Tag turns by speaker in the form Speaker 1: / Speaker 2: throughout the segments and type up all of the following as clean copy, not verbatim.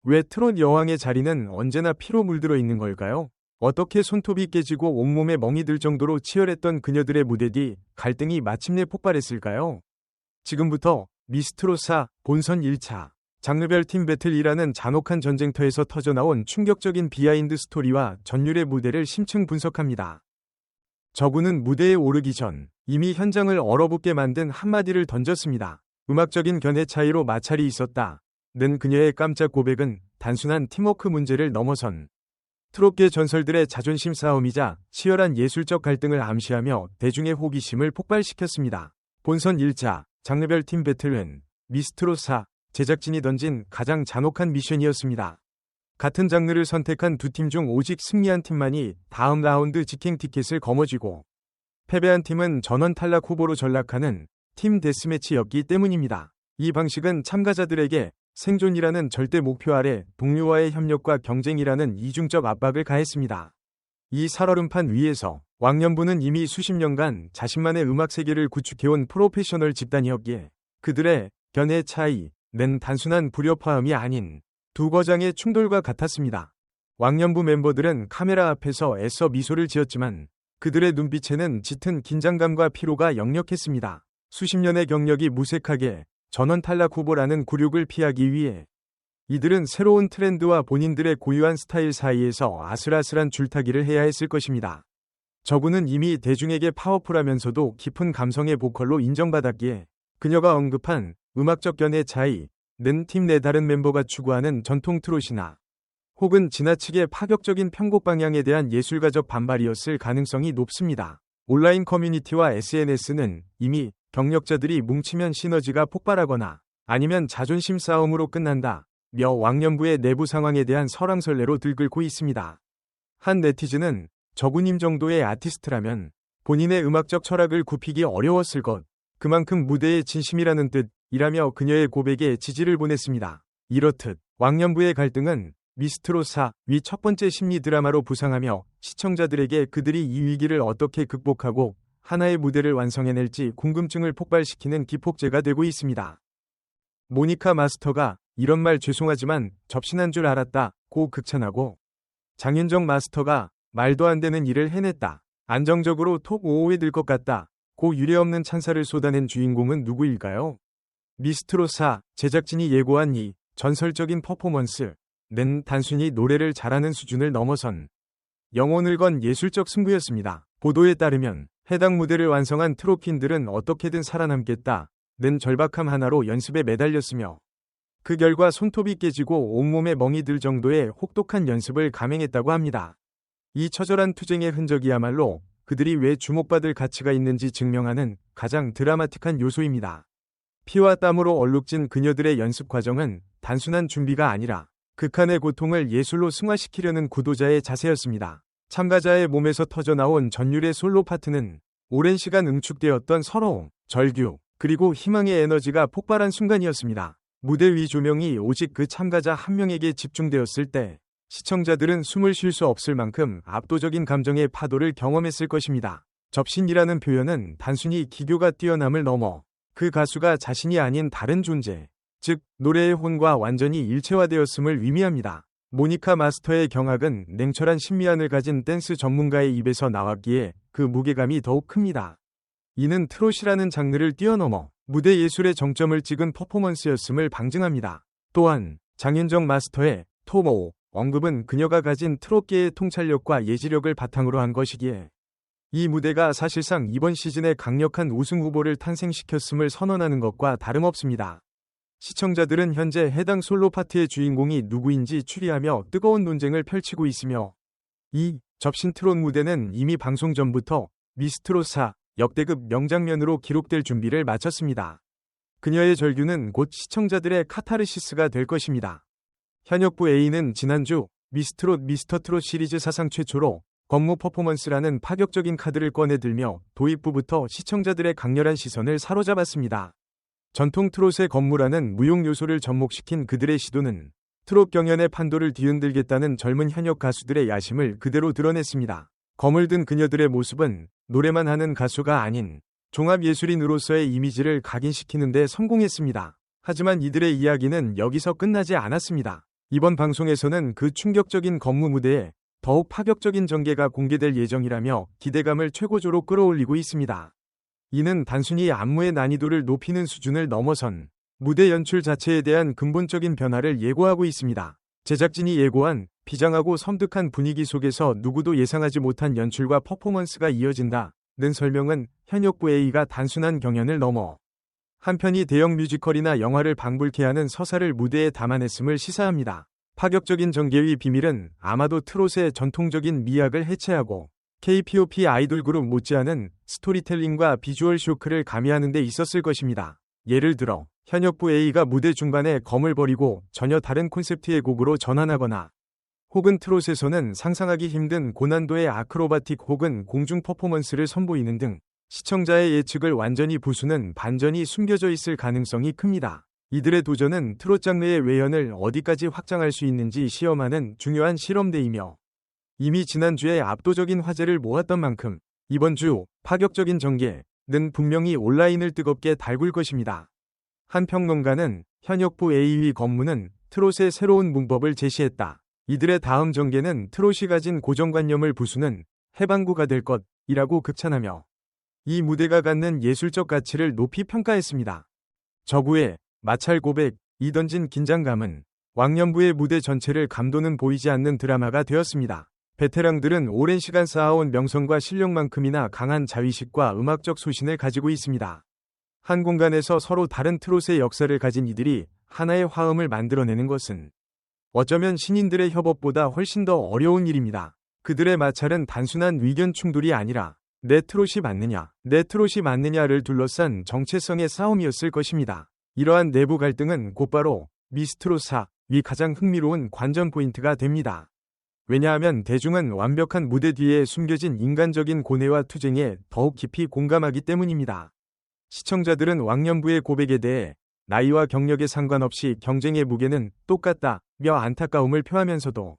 Speaker 1: 왜 트롯 여왕의 자리는 언제나 피로 물들어 있는 걸까요? 어떻게 손톱이 깨지고 온몸에 멍이 들 정도로 치열했던 그녀들의 무대 뒤 갈등이 마침내 폭발했을까요? 지금부터 미스트롯4 본선 1차 장르별 팀 배틀이라는 잔혹한 전쟁터에서 터져나온 충격적인 비하인드 스토리와 전율의 무대를 심층 분석합니다. 저구는 무대에 오르기 전 이미 현장을 얼어붙게 만든 한마디를 던졌습니다. 음악적인 견해 차이로 마찰이 있었다. 는 그녀의 깜짝 고백은 단순한 팀워크 문제를 넘어선 트롯계 전설들의 자존심 싸움이자 치열한 예술적 갈등을 암시하며 대중의 호기심을 폭발시켰습니다. 본선 1차 장르별 팀 배틀은 미스트롯4 제작진이 던진 가장 잔혹한 미션이었습니다. 같은 장르를 선택한 두 팀 중 오직 승리한 팀만이 다음 라운드 직행 티켓을 거머쥐고 패배한 팀은 전원 탈락 후보로 전락하는 팀 데스매치였기 때문입니다. 이 방식은 참가자들에게 생존이라는 절대 목표 아래 동료와의 협력과 경쟁이라는 이중적 압박을 가했습니다. 이 살얼음판 위에서 왕년부는 이미 수십 년간 자신만의 음악 세계를 구축해온 프로페셔널 집단이었기에 그들의 견해 차이는 단순한 불협화음이 아닌 두 거장의 충돌과 같았습니다. 왕년부 멤버들은 카메라 앞에서 애써 미소를 지었지만 그들의 눈빛에는 짙은 긴장감과 피로가 역력했습니다. 수십 년의 경력이 무색하게 전원 탈락 후보라는 굴욕을 피하기 위해 이들은 새로운 트렌드와 본인들의 고유한 스타일 사이에서 아슬아슬한 줄타기를 해야 했을 것입니다. 저구는 이미 대중에게 파워풀하면서도 깊은 감성의 보컬로 인정받았기에 그녀가 언급한 음악적 견해 차이는 팀 내 다른 멤버가 추구하는 전통 트롯이나 혹은 지나치게 파격적인 편곡 방향에 대한 예술가적 반발이었을 가능성이 높습니다. 온라인 커뮤니티와 SNS는 이미 경력자들이 뭉치면 시너지가 폭발하거나 아니면 자존심 싸움으로 끝난다 며 왕년부의 내부 상황에 대한 설왕설래로 들끓고 있습니다. 한 네티즌은 저구님 정도의 아티스트라면 본인의 음악적 철학을 굽히기 어려웠을 것, 그만큼 무대의 진심이라는 뜻이라며 그녀의 고백에 지지를 보냈습니다. 이렇듯 왕년부의 갈등은 미스트롯4 위 첫 번째 심리 드라마로 부상하며 시청자들에게 그들이 이 위기를 어떻게 극복하고 하나의 무대를 완성해낼지 궁금증을 폭발시키는 기폭제가 되고 있습니다. 모니카 마스터가 이런 말 죄송하지만 접신한 줄 알았다 고 극찬하고 장윤정 마스터가 말도 안 되는 일을 해냈다. 안정적으로 톱 5에 들 것 같다 고 유례없는 찬사를 쏟아낸 주인공은 누구일까요? 미스트롯4 제작진이 예고한 이 전설적인 퍼포먼스는 단순히 노래를 잘하는 수준을 넘어선 영혼을 건 예술적 승부였습니다. 보도에 따르면 해당 무대를 완성한 트롯퀸들은 어떻게든 살아남겠다는 절박함 하나로 연습에 매달렸으며 그 결과 손톱이 깨지고 온몸에 멍이 들 정도의 혹독한 연습을 감행했다고 합니다. 이 처절한 투쟁의 흔적이야말로 그들이 왜 주목받을 가치가 있는지 증명하는 가장 드라마틱한 요소입니다. 피와 땀으로 얼룩진 그녀들의 연습 과정은 단순한 준비가 아니라 극한의 고통을 예술로 승화시키려는 구도자의 자세였습니다. 참가자의 몸에서 터져나온 전율의 솔로 파트는 오랜 시간 응축되었던 서러움, 절규, 그리고 희망의 에너지가 폭발한 순간이었습니다. 무대 위 조명이 오직 그 참가자 한 명에게 집중되었을 때 시청자들은 숨을 쉴 수 없을 만큼 압도적인 감정의 파도를 경험했을 것입니다. 접신이라는 표현은 단순히 기교가 뛰어남을 넘어 그 가수가 자신이 아닌 다른 존재, 즉 노래의 혼과 완전히 일체화되었음을 의미합니다. 모니카 마스터의 경악은 냉철한 심미안을 가진 댄스 전문가의 입에서 나왔기에 그 무게감이 더욱 큽니다. 이는 트롯이라는 장르를 뛰어넘어 무대 예술의 정점을 찍은 퍼포먼스였음을 방증합니다. 또한 장윤정 마스터의 톱5 언급은 그녀가 가진 트롯계의 통찰력과 예지력을 바탕으로 한 것이기에 이 무대가 사실상 이번 시즌의 강력한 우승 후보를 탄생시켰음을 선언하는 것과 다름없습니다. 시청자들은 현재 해당 솔로 파트의 주인공이 누구인지 추리하며 뜨거운 논쟁을 펼치고 있으며 이 접신 트롯 무대는 이미 방송 전부터 미스트롯4 역대급 명장면으로 기록될 준비를 마쳤습니다. 그녀의 절규는 곧 시청자들의 카타르시스가 될 것입니다. 현역부 A는 지난주 미스트롯 미스터트롯 시리즈 사상 최초로 건무 퍼포먼스라는 파격적인 카드를 꺼내들며 도입부부터 시청자들의 강렬한 시선을 사로잡았습니다. 전통 트롯의 건무라는 무용 요소를 접목시킨 그들의 시도는 트롯 경연의 판도를 뒤흔들겠다는 젊은 현역 가수들의 야심을 그대로 드러냈습니다. 검을 든 그녀들의 모습은 노래만 하는 가수가 아닌 종합예술인으로서의 이미지를 각인시키는 데 성공했습니다. 하지만 이들의 이야기는 여기서 끝나지 않았습니다. 이번 방송에서는 그 충격적인 건무 무대에 더욱 파격적인 전개가 공개될 예정이라며 기대감을 최고조로 끌어올리고 있습니다. 이는 단순히 안무의 난이도를 높이는 수준을 넘어선 무대 연출 자체에 대한 근본적인 변화를 예고하고 있습니다. 제작진이 예고한 비장하고 섬뜩한 분위기 속에서 누구도 예상하지 못한 연출과 퍼포먼스가 이어진다는 설명은 현역부 A가 단순한 경연을 넘어 한편이 대형 뮤지컬이나 영화를 방불케 하는 서사를 무대에 담아냈음을 시사합니다. 파격적인 전개의 비밀은 아마도 트롯의 전통적인 미학을 해체하고 K-POP 아이돌 그룹 못지않은 스토리텔링과 비주얼 쇼크를 가미하는 데 있었을 것입니다. 예를 들어 현역부 A가 무대 중반에 검을 버리고 전혀 다른 콘셉트의 곡으로 전환하거나 혹은 트롯에서는 상상하기 힘든 고난도의 아크로바틱 혹은 공중 퍼포먼스를 선보이는 등 시청자의 예측을 완전히 부수는 반전이 숨겨져 있을 가능성이 큽니다. 이들의 도전은 트롯 장르의 외연을 어디까지 확장할 수 있는지 시험하는 중요한 실험대이며 이미 지난주에 압도적인 화제를 모았던 만큼 이번 주 파격적인 전개는 분명히 온라인을 뜨겁게 달굴 것입니다. 한 평론가는 현역부 A의 건무는 트롯의 새로운 문법을 제시했다. 이들의 다음 전개는 트롯이 가진 고정관념을 부수는 해방구가 될 것이라고 극찬하며 이 무대가 갖는 예술적 가치를 높이 평가했습니다. 저구의 마찰 고백이 던진 긴장감은 왕년부의 무대 전체를 감도는 보이지 않는 드라마가 되었습니다. 베테랑들은 오랜 시간 쌓아온 명성과 실력만큼이나 강한 자의식과 음악적 소신을 가지고 있습니다. 한 공간에서 서로 다른 트롯의 역사를 가진 이들이 하나의 화음을 만들어내는 것은 어쩌면 신인들의 협업보다 훨씬 더 어려운 일입니다. 그들의 마찰은 단순한 의견 충돌이 아니라 내 트롯이 맞느냐를 둘러싼 정체성의 싸움이었을 것입니다. 이러한 내부 갈등은 곧바로 미스트롯사의 가장 흥미로운 관전 포인트가 됩니다. 왜냐하면 대중은 완벽한 무대 뒤에 숨겨진 인간적인 고뇌와 투쟁에 더욱 깊이 공감하기 때문입니다. 시청자들은 왕년부의 고백에 대해 나이와 경력에 상관없이 경쟁의 무게는 똑같다며 안타까움을 표하면서도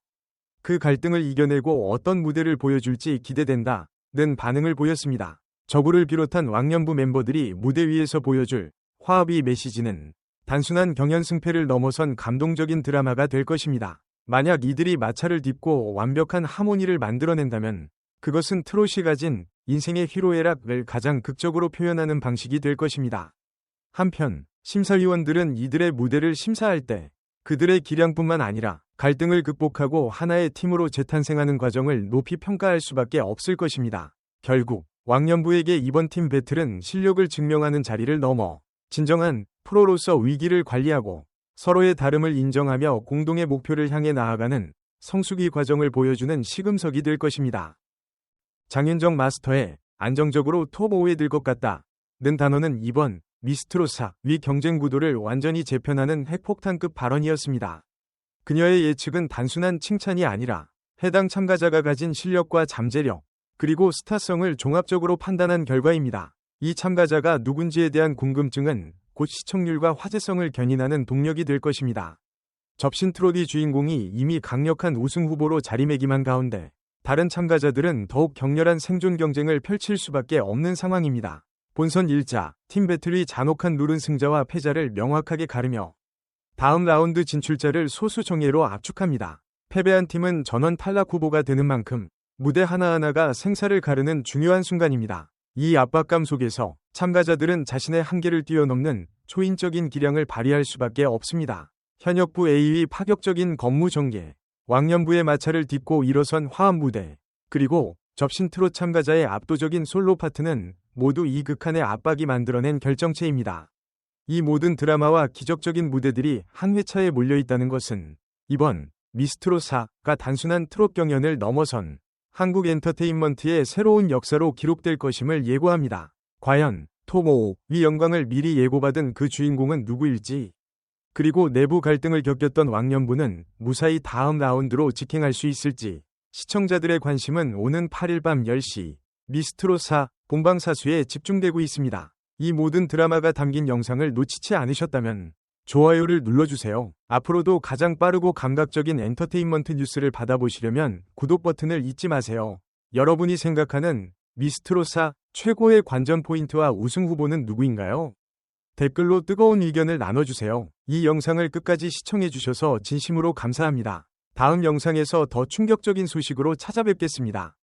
Speaker 1: 그 갈등을 이겨내고 어떤 무대를 보여줄지 기대된다는 반응을 보였습니다. 저구를 비롯한 왕년부 멤버들이 무대 위에서 보여줄 화합의 메시지는 단순한 경연 승패를 넘어선 감동적인 드라마가 될 것입니다. 만약 이들이 마찰을 딛고 완벽한 하모니를 만들어낸다면 그것은 트롯이 가진 인생의 희로애락을 가장 극적으로 표현하는 방식이 될 것입니다. 한편 심사위원들은 이들의 무대를 심사할 때 그들의 기량뿐만 아니라 갈등을 극복하고 하나의 팀으로 재탄생하는 과정을 높이 평가할 수밖에 없을 것입니다. 결국 왕년부에게 이번 팀 배틀은 실력을 증명하는 자리를 넘어 진정한 프로로서 위기를 관리하고 서로의 다름을 인정하며 공동의 목표를 향해 나아가는 성숙의 과정을 보여주는 시금석이 될 것입니다. 장윤정 마스터의 안정적으로 톱 5에 들 것 같다는 단어는 이번 미스트롯사 위 경쟁 구도를 완전히 재편하는 핵폭탄급 발언이었습니다. 그녀의 예측은 단순한 칭찬이 아니라 해당 참가자가 가진 실력과 잠재력 그리고 스타성을 종합적으로 판단한 결과입니다. 이 참가자가 누군지에 대한 궁금증은 곧 시청률과 화제성을 견인하는 동력이 될 것입니다. 접신 트롯의 주인공이 이미 강력한 우승 후보로 자리매김한 가운데 다른 참가자들은 더욱 격렬한 생존 경쟁을 펼칠 수밖에 없는 상황입니다. 본선 1자 팀 배틀의 잔혹한 룰은 승자와 패자를 명확하게 가르며 다음 라운드 진출자를 소수 정예로 압축합니다. 패배한 팀은 전원 탈락 후보가 되는 만큼 무대 하나하나가 생사를 가르는 중요한 순간입니다. 이 압박감 속에서 참가자들은 자신의 한계를 뛰어넘는 초인적인 기량을 발휘할 수밖에 없습니다. 현역부 A의 파격적인 건무 전개, 왕년부의 마찰을 딛고 일어선 화합 무대, 그리고 접신 트롯 참가자의 압도적인 솔로 파트는 모두 이 극한의 압박이 만들어낸 결정체입니다. 이 모든 드라마와 기적적인 무대들이 한 회차에 몰려있다는 것은 이번 미스트롯사가 단순한 트롯 경연을 넘어선 한국 엔터테인먼트의 새로운 역사로 기록될 것임을 예고합니다. 과연 톱5위 영광을 미리 예고받은 그 주인공은 누구일지, 그리고 내부 갈등을 겪었던 왕년부는 무사히 다음 라운드로 직행할 수 있을지, 시청자들의 관심은 오는 8일 밤 10시 미스트롯사 본방사수에 집중되고 있습니다. 이 모든 드라마가 담긴 영상을 놓치지 않으셨다면 좋아요를 눌러주세요. 앞으로도 가장 빠르고 감각적인 엔터테인먼트 뉴스를 받아보시려면 구독 버튼을 잊지 마세요. 여러분이 생각하는 미스트롯사 최고의 관전 포인트와 우승 후보는 누구인가요? 댓글로 뜨거운 의견을 나눠주세요. 이 영상을 끝까지 시청해주셔서 진심으로 감사합니다. 다음 영상에서 더 충격적인 소식으로 찾아뵙겠습니다.